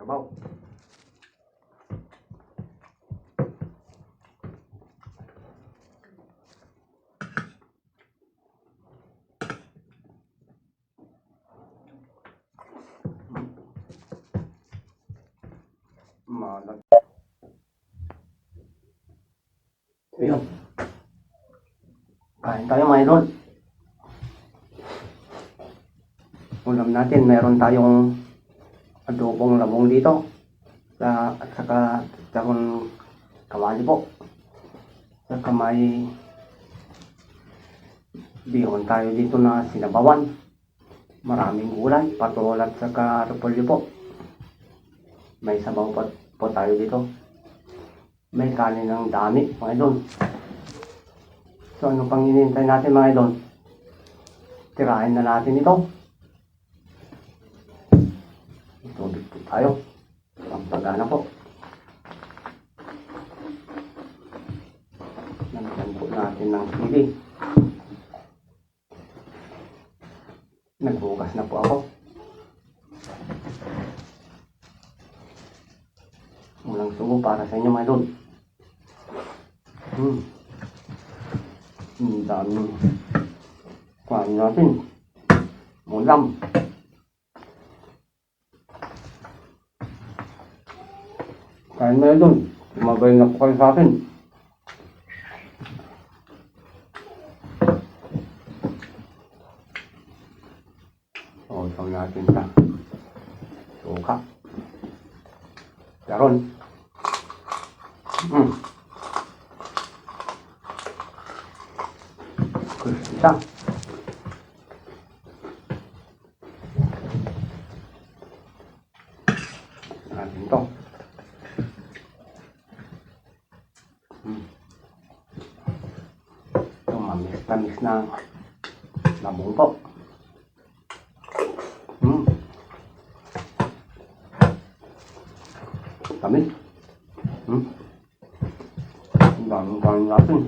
trabaho. Malag. Ayun. Kain tayo mga idol. Ulam natin, meron tayong adobong labong dito. At saka dahon kawali po. Saka may bihon tayo dito na sinabawan. Maraming gulay, patol at saka repolyo po. May sabaw po tayo dito. May kanin ng dami mga idol. So ano pang hinihintay natin mga idol? Tirahin na natin ito. Tubig po tayo. Ang pagana po. Nagdan po natin ng sili. Nagbugas na po ako. Walang sugo para sa inyo mga idol. Ang daming kuhain natin. Ulam. Kain mo na dun. Tumabay na po kayo sa akin. O, isang natin sa suka. Daron. Isa. Natin to. Ito, mamis-tamis na labong po. Tamis. Ang daming kain natin.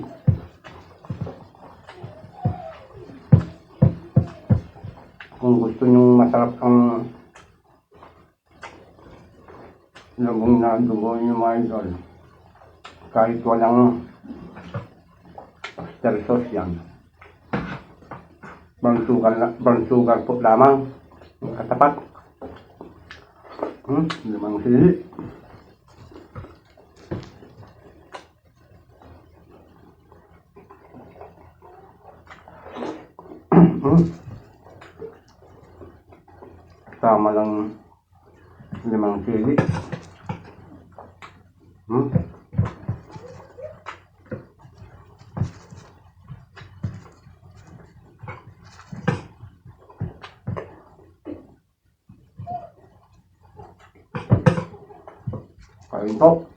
Kung gusto nyo masarap ang labong na dugo nyo mga idol, kahit walang oyster sauce yan, brown sugar po lamang ang katapat. Limang sili. Sama lang limang sili. Kain po.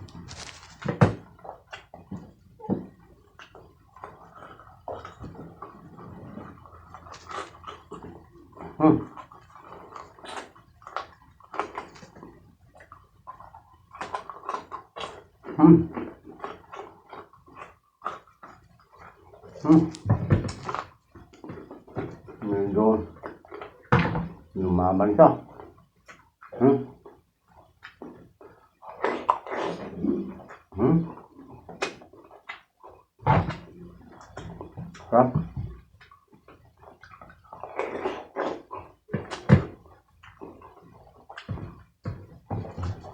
Medyo lumaban siya. Sarap.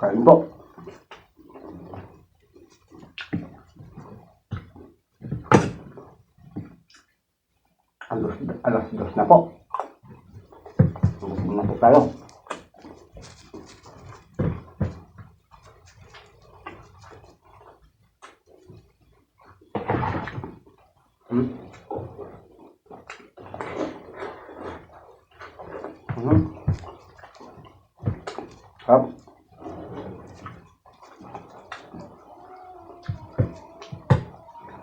Kain po. Alas dos na po. Gutom na po tayo. Sarap.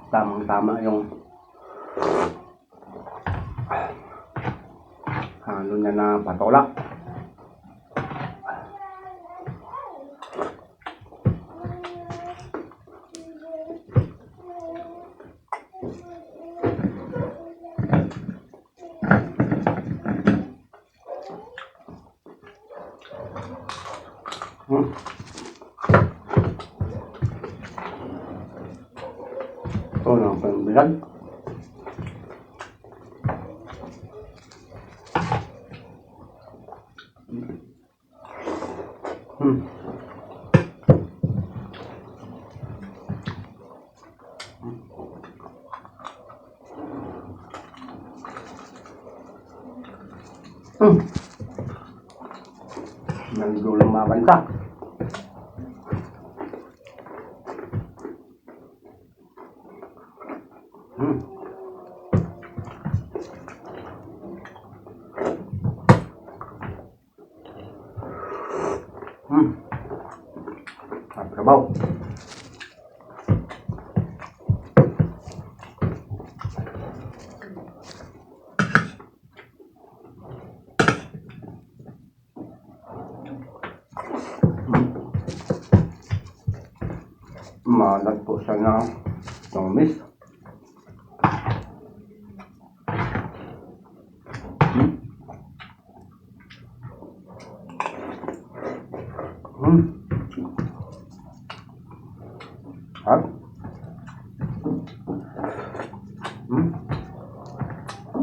Tamang-tama yung halo niya na patola. Hmm. Ito na ang pambilan. Hmm. Hmm. Nagdulang mabanta. Hmm. Hmm. Trabaho. Malat po siya na tumis. Hmm. At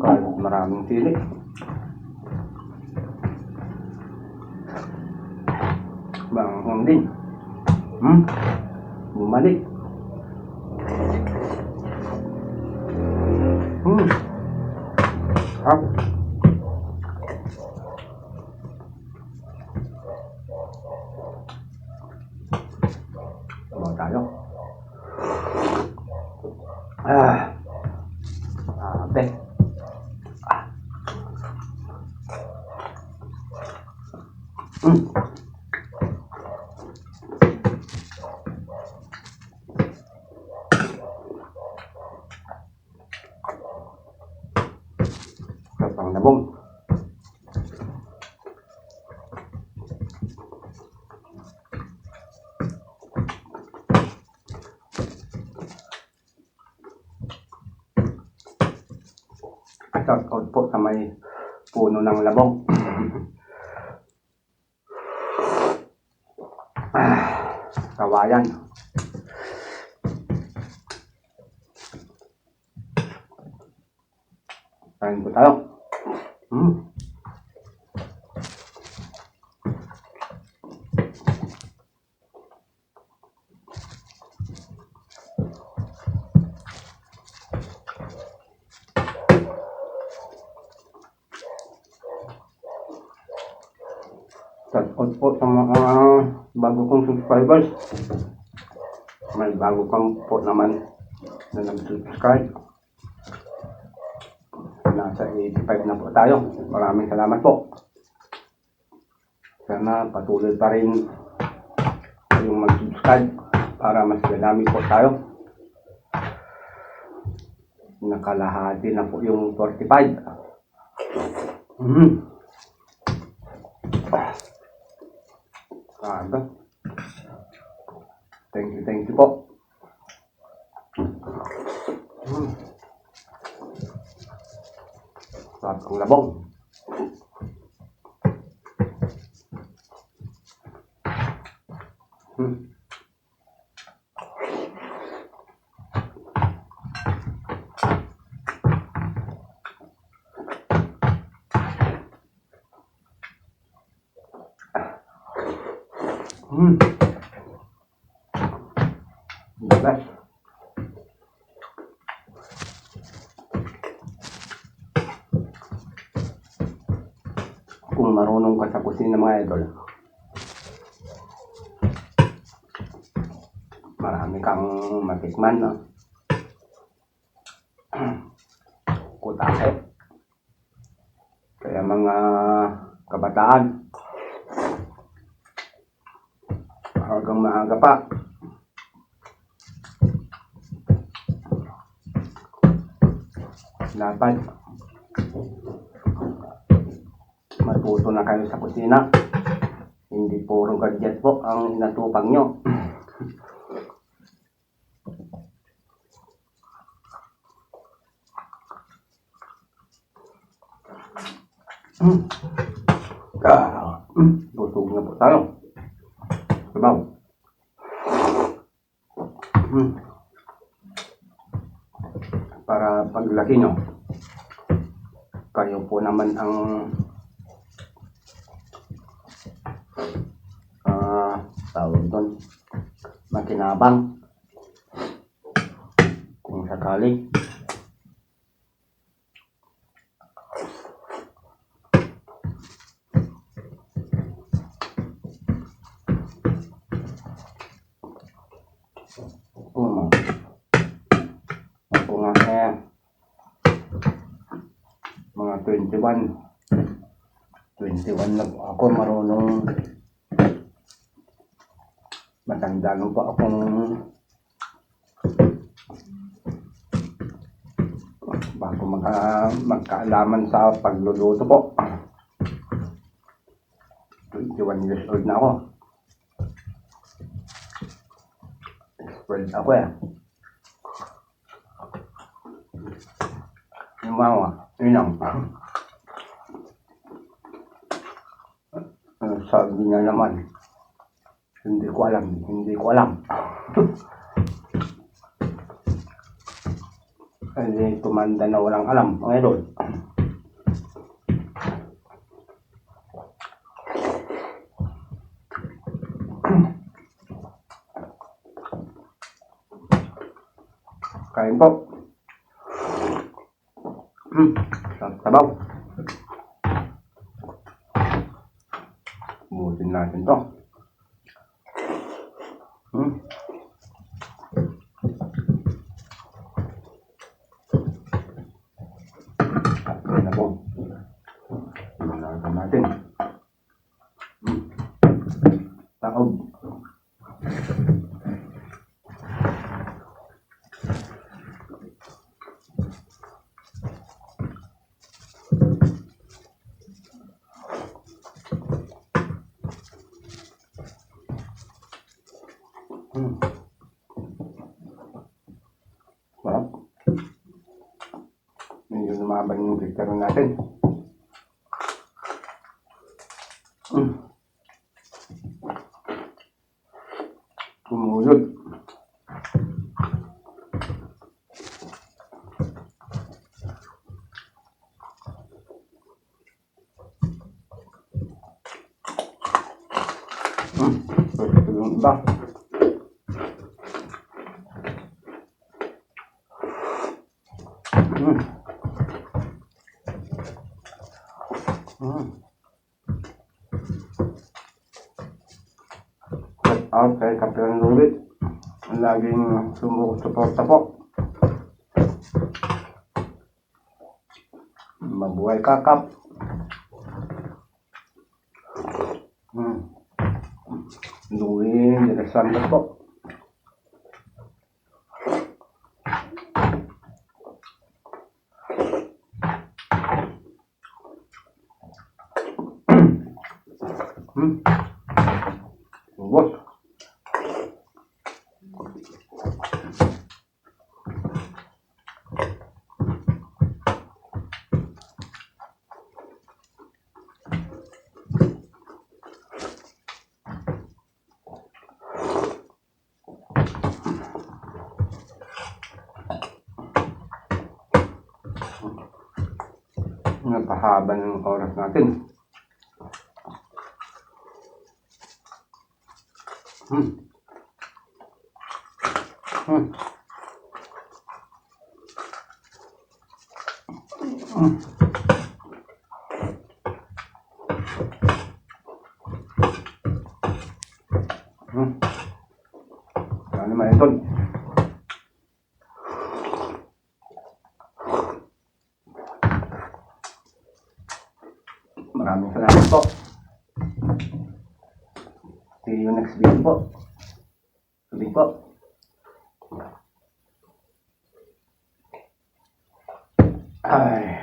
kahit maraming sili. Banghang din. Bumalik. Sarap. Sabaw tayo. Abe. Kapang nabong. Shout out po sa may puno ng labong. Kawayan. Kain po tayo. Shout out po sa mga bago kong subscribers. May bago kang po naman na nag-subscribe. Nasa 85 na po tayo. Maraming salamat po. Sana patuloy pa rin yung mag-subscribe para mas madami po tayo. Nakalahati na po yung 45. Sabi. Thank you po. Sarap ang labong. The best. Kung marunong ka sa kusina mga idol, marami kang matikman, no? Kutake. Kaya mga kabataan, hanggang maaga pa, dapat matuto na kayo sa kusina. Hindi puro gadget po ang inatupang nyo. Busog na po tayo. sabaw. Para paglaki nyo, kayo po naman ang tawag doon, makinabang kung sakali. Ako nga mga 21 na po ako, marunong matanda nung po akong bago magkaalaman sa pagluluto po. 21 years old na ako. Spoiled ako Yung mama, inang. Sabi niya naman, hindi ko alam. Hindi tumanda na walang alam, mga idol. Kain po. Sabaw. Butin natin to. Okay na po. Nalagyan natin. Taob. Sarap. Medyo lumaban yung picture natin. Kumulod. Ito yung iba. Shout out kay Kapitan Lulit. Laging sumusuporta po. Mabuhay kakap. Louie de los Santos po. Ubos. Napahaba ng oras natin. Ano naman ito? Maraming salamat po. See you next video po. Sabi po. Ay.